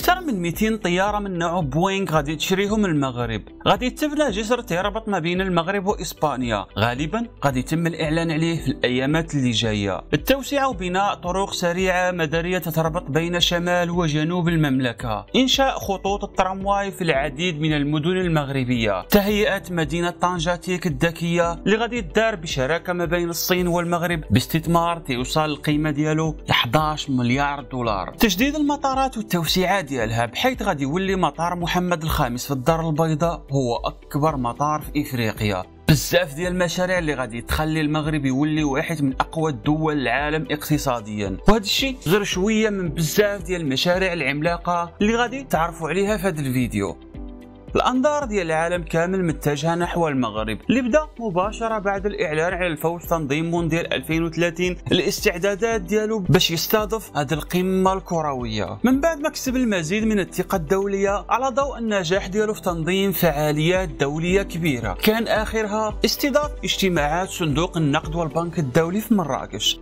أكثر من 200 طيارة من نوع بوينغ غادي تشريهم المغرب. غادي تبنى جسر تيربط ما بين المغرب وإسبانيا، غالبا غادي يتم الإعلان عليه في الأيامات اللي جاية. التوسعة وبناء طرق سريعة مدارية تتربط بين شمال وجنوب المملكة، إنشاء خطوط الترامواي في العديد من المدن المغربية، تهيئة مدينة طنجاتيك الذكية اللي غادي تدار بشراكة ما بين الصين والمغرب باستثمار تيوصل القيمة ديالو ل 11 مليار دولار، تجديد المطارات والتوسعة ديالها بحيث غادي يولي مطار محمد الخامس في الدار البيضاء هو أكبر مطار في إفريقيا. بزاف ديال المشاريع اللي غادي تخلي المغرب يولي واحد من اقوى الدول العالم اقتصاديا، وهذا الشيء غير شويه من بزاف ديال المشاريع العملاقه اللي غادي تعرفوا عليها في هذا الفيديو. الأنظار ديال العالم كامل متجهة نحو المغرب اللي بدا مباشرة بعد الإعلان على الفوز تنظيم مونديال 2030 الاستعدادات ديالو باش يستضيف هذه القمة الكروية، من بعد ما كسب المزيد من الثقة الدولية على ضوء النجاح ديالو في تنظيم فعاليات دولية كبيرة، كان آخرها استضافة اجتماعات صندوق النقد والبنك الدولي في مراكش.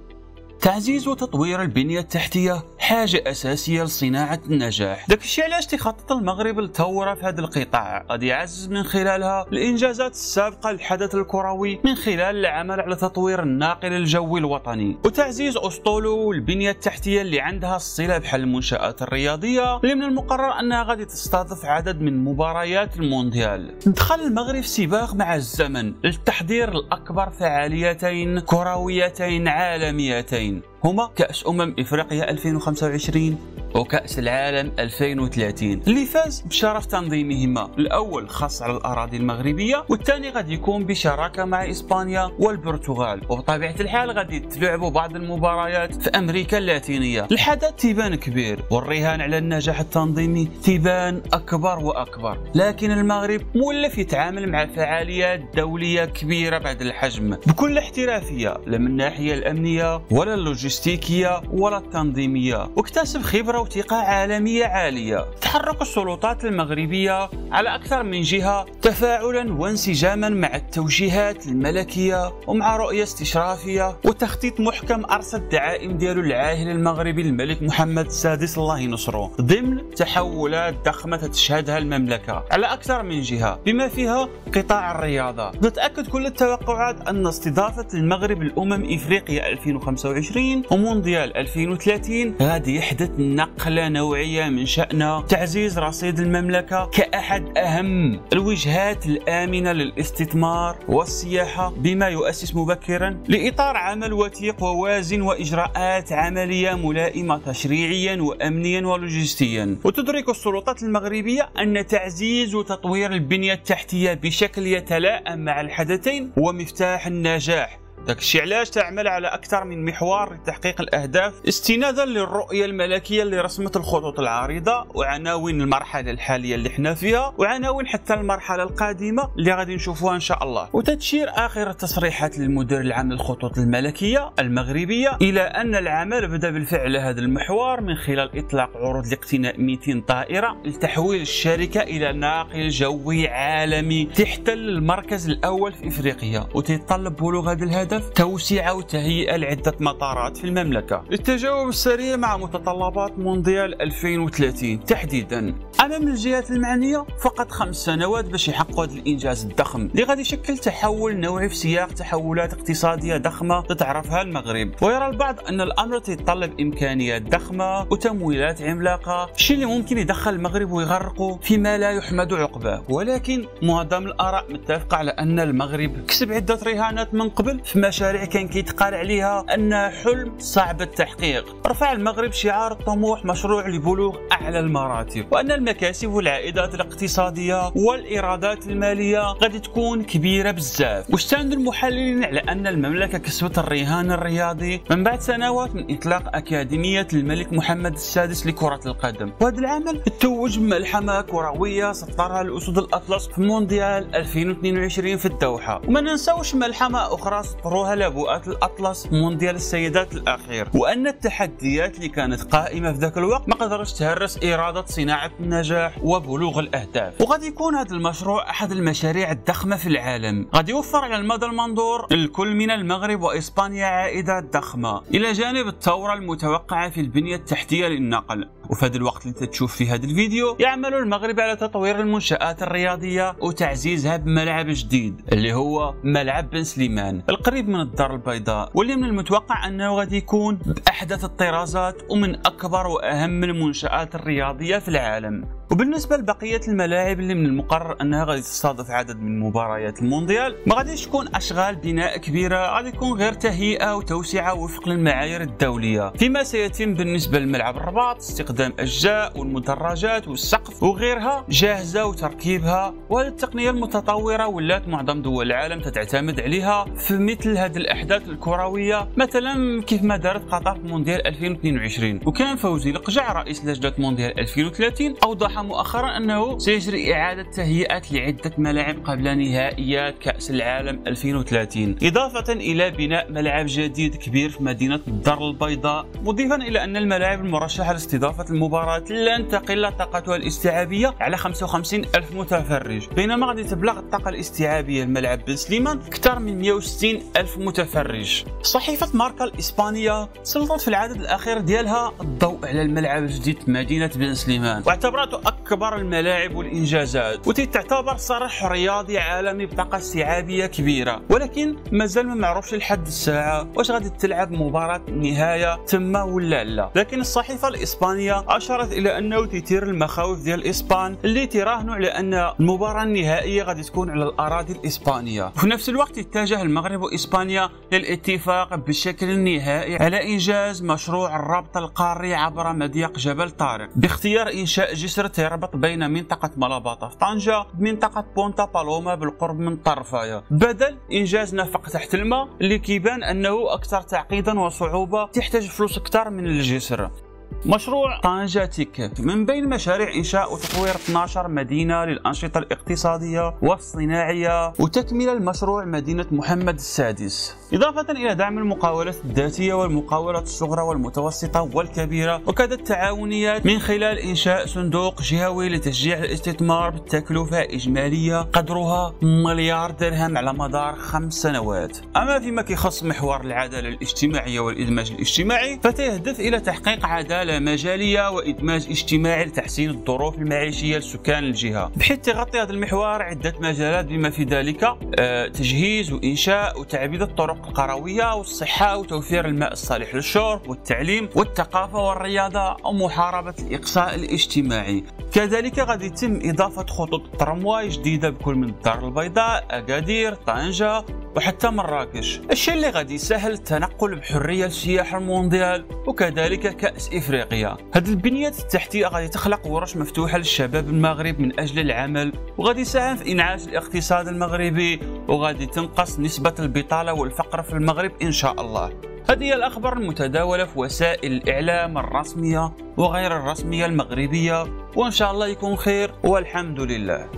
تعزيز وتطوير البنية التحتية حاجة أساسية لصناعة النجاح، داك الشيء علاش تخطط المغرب للثورة في هذا القطاع، غادي يعزز من خلالها الإنجازات السابقة للحدث الكروي من خلال العمل على تطوير الناقل الجوي الوطني وتعزيز أسطوله والبنية التحتية اللي عندها الصلة بحال المنشآت الرياضية اللي من المقرر أنها غادي تستضيف عدد من مباريات المونديال. دخل المغرب في سباق مع الزمن للتحضير لأكبر فعاليتين كرويتين عالميتين هما كأس إفريقيا 2025 وكأس العالم 2030 اللي فاز بشرف تنظيمهما، الأول خاص على الأراضي المغربية والثاني غادي يكون بشراكة مع إسبانيا والبرتغال، وبطبيعة الحال غادي تلعبوا بعض المباريات في أمريكا اللاتينية. الحدث تيبان كبير والرهان على النجاح التنظيمي تيبان أكبر وأكبر، لكن المغرب مولف يتعامل مع فعاليات دولية كبيرة بعد الحجم بكل احترافية، لا من الناحية الأمنية ولا اللوجستيكية ولا التنظيمية، واكتسب خبرة وثقة عالمية عالية. تحرك السلطات المغربية على أكثر من جهة تفاعلا وانسجاما مع التوجيهات الملكية ومع رؤية استشرافية وتخطيط محكم أرسى الدعائم ديالو العاهل المغربي الملك محمد السادس الله ينصره، ضمن تحولات ضخمة تشهدها المملكة على أكثر من جهة بما فيها قطاع الرياضة. تتأكد كل التوقعات أن استضافة المغرب إفريقيا 2025 ومونديال 2030 غادي يحدث نقلة نوعية من شأن تعزيز رصيد المملكة كأحد أهم الوجهات الآمنة للاستثمار والسياحة، بما يؤسس مبكرا لإطار عمل وثيق ووازن وإجراءات عملية ملائمة تشريعيا وأمنيا ولوجستيا. وتدرك السلطات المغربية أن تعزيز وتطوير البنية التحتية بشكل يتلائم مع الحدثين هو مفتاح النجاح. داك الشيء علاش تعمل على اكثر من محور لتحقيق الاهداف استنادا للرؤيه الملكيه اللي رسمت الخطوط العريضه وعناوين المرحله الحاليه اللي حنا فيها وعناوين حتى المرحله القادمه اللي غادي نشوفوها ان شاء الله. وتشير اخر التصريحات للمدير العام للخطوط الملكيه المغربيه الى ان العمل بدا بالفعل هذا المحور من خلال اطلاق عروض لاقتناء 200 طائره لتحويل الشركه الى ناقل جوي عالمي تحتل المركز الاول في افريقيا، وتتطلب بلوغ هذا الهدف توسعة وتهيئة لعدة مطارات في المملكة للتجاوب السريع مع متطلبات مونديال 2030 تحديدا. أمام الجهات المعنية فقط 5 سنوات باش يحققوا هذا الإنجاز الضخم اللي غادي يشكل تحول نوعي في سياق تحولات اقتصادية ضخمة تتعرفها المغرب. ويرى البعض أن الأمر يتطلب إمكانيات ضخمة وتمويلات عملاقة، الشيء اللي ممكن يدخل المغرب ويغرقه فيما لا يحمد عقباه. ولكن معظم الآراء متفقة على أن المغرب كسب عدة رهانات من قبل في مشاريع كان كيتقال عليها أنها حلم صعب التحقيق. رفع المغرب شعار الطموح مشروع لبلوغ أعلى المراتب، وأن المكاسب والعائدات الاقتصادية والإيرادات المالية غادي تكون كبيرة بزاف. واستند المحللين على أن المملكة كسبت الرهان الرياضي من بعد سنوات من إطلاق أكاديمية الملك محمد السادس لكرة القدم، وهذا العمل توج بملحمة كروية سطرها الأسود الأطلس في مونديال 2022 في الدوحة. وما ننساوش ملحمة أخرى سطروها لبؤات الأطلس مونديال السيدات الأخير، وأن التحديات اللي كانت قائمة في ذاك الوقت ما قدرتش تهرس إرادة صناعة النجاح وبلوغ الأهداف. وغادي يكون هذا المشروع أحد المشاريع الضخمة في العالم، غادي يوفر على المدى المنظور للكل من المغرب وإسبانيا عائدات ضخمة إلى جانب الثورة المتوقعة في البنية التحتية للنقل. وفي هذا الوقت اللي تشوف فيه هذا الفيديو يعمل المغرب على تطوير المنشآت الرياضية وتعزيزها بملعب جديد اللي هو ملعب بن سليمان القريب من الدار البيضاء، واللي من المتوقع انه غادي يكون بأحدث الطرازات ومن اكبر واهم المنشآت الرياضية في العالم. وبالنسبه لبقيه الملاعب اللي من المقرر انها غادي تستضيف عدد من مباريات المونديال، ما غاديش تكون اشغال بناء كبيره، غادي يكون غير تهيئه وتوسعه وفق المعايير الدوليه. فيما سيتم بالنسبه لملعب الرباط استخدام اجزاء والمدرجات والسقف وغيرها جاهزه وتركيبها، وهذه التقنيه المتطوره ولات معظم دول العالم تتعتمد عليها في مثل هذه الاحداث الكرويه، مثلا كيف ما دارت قطر في مونديال 2022. وكان فوزي القجع رئيس لجنه مونديال 2030 اوضح مؤخرا انه سيجري اعاده تهيئه لعده ملاعب قبل نهائيات كاس العالم 2030، اضافه الى بناء ملعب جديد كبير في مدينه الدار البيضاء، مضيفا الى ان الملاعب المرشحه لاستضافه المباراه لن تقل طاقتها الاستيعابيه على 55 ألف متفرج، بينما غادي تبلغ الطاقه الاستيعابيه لملعب بن سليمان اكثر من 160 ألف متفرج. صحيفه ماركا الاسبانيه سلطت في العدد الاخير ديالها الضوء على الملعب الجديد في مدينه بن سليمان، واعتبرته أكبر الملاعب والإنجازات، وتعتبر صرح رياضي عالمي بطاقة استيعابية كبيرة، ولكن مازال ما معروفش لحد الساعة واش غادي تلعب مباراة النهاية تما ولا لا. لكن الصحيفة الإسبانية أشارت إلى أنه تثير المخاوف ديال الإسبان اللي تراهنوا على أن المباراة النهائية غادي تكون على الأراضي الإسبانية. وفي نفس الوقت اتجه المغرب وإسبانيا للاتفاق بشكل نهائي على إنجاز مشروع الربط القاري عبر مضيق جبل طارق باختيار إنشاء جسر تربط بين منطقة ملاباطا في طنجة بمنطقة بونتا بالوما بالقرب من طرفايا، بدل إنجاز نفق تحت الماء اللي كيبان أنه أكثر تعقيدا وصعوبة تحتاج فلوس أكثر من الجسر. مشروع طنجة تيك من بين مشاريع إنشاء وتطوير 12 مدينة للأنشطة الاقتصادية والصناعية وتكملة المشروع مدينة محمد السادس، إضافة إلى دعم المقاولات الذاتية والمقاولات الصغرى والمتوسطة والكبيرة، وكذا التعاونيات من خلال إنشاء صندوق جهوي لتشجيع الاستثمار بتكلفة إجمالية قدرها مليار درهم على مدار 5 سنوات. أما فيما كيخص محور العدالة الاجتماعية والإدماج الاجتماعي فتهدف إلى تحقيق عدالة مجالية وإدماج اجتماعي لتحسين الظروف المعيشية لسكان الجهة، بحيث تغطي هذا المحور عدة مجالات بما في ذلك تجهيز وإنشاء وتعبيد الطرق القروية والصحة وتوفير الماء الصالح للشرب والتعليم والثقافة والرياضة ومحاربة الإقصاء الاجتماعي. كذلك غادي يتم إضافة خطوط ترامواي جديدة بكل من الدار البيضاء، أكادير، طنجة وحتى مراكش، الشيء اللي غادي يسهل التنقل بحرية للسياح المونديال وكذلك كأس إفريقيا. هذه البنيات التحتية غادي تخلق ورش مفتوحة للشباب المغرب من أجل العمل، وغادي يساهم في إنعاش الاقتصاد المغربي، وغادي تنقص نسبة البطالة والفقر في المغرب إن شاء الله. هذه هي الأخبار المتداولة في وسائل الإعلام الرسمية وغير الرسمية المغربية، وإن شاء الله يكون خير والحمد لله.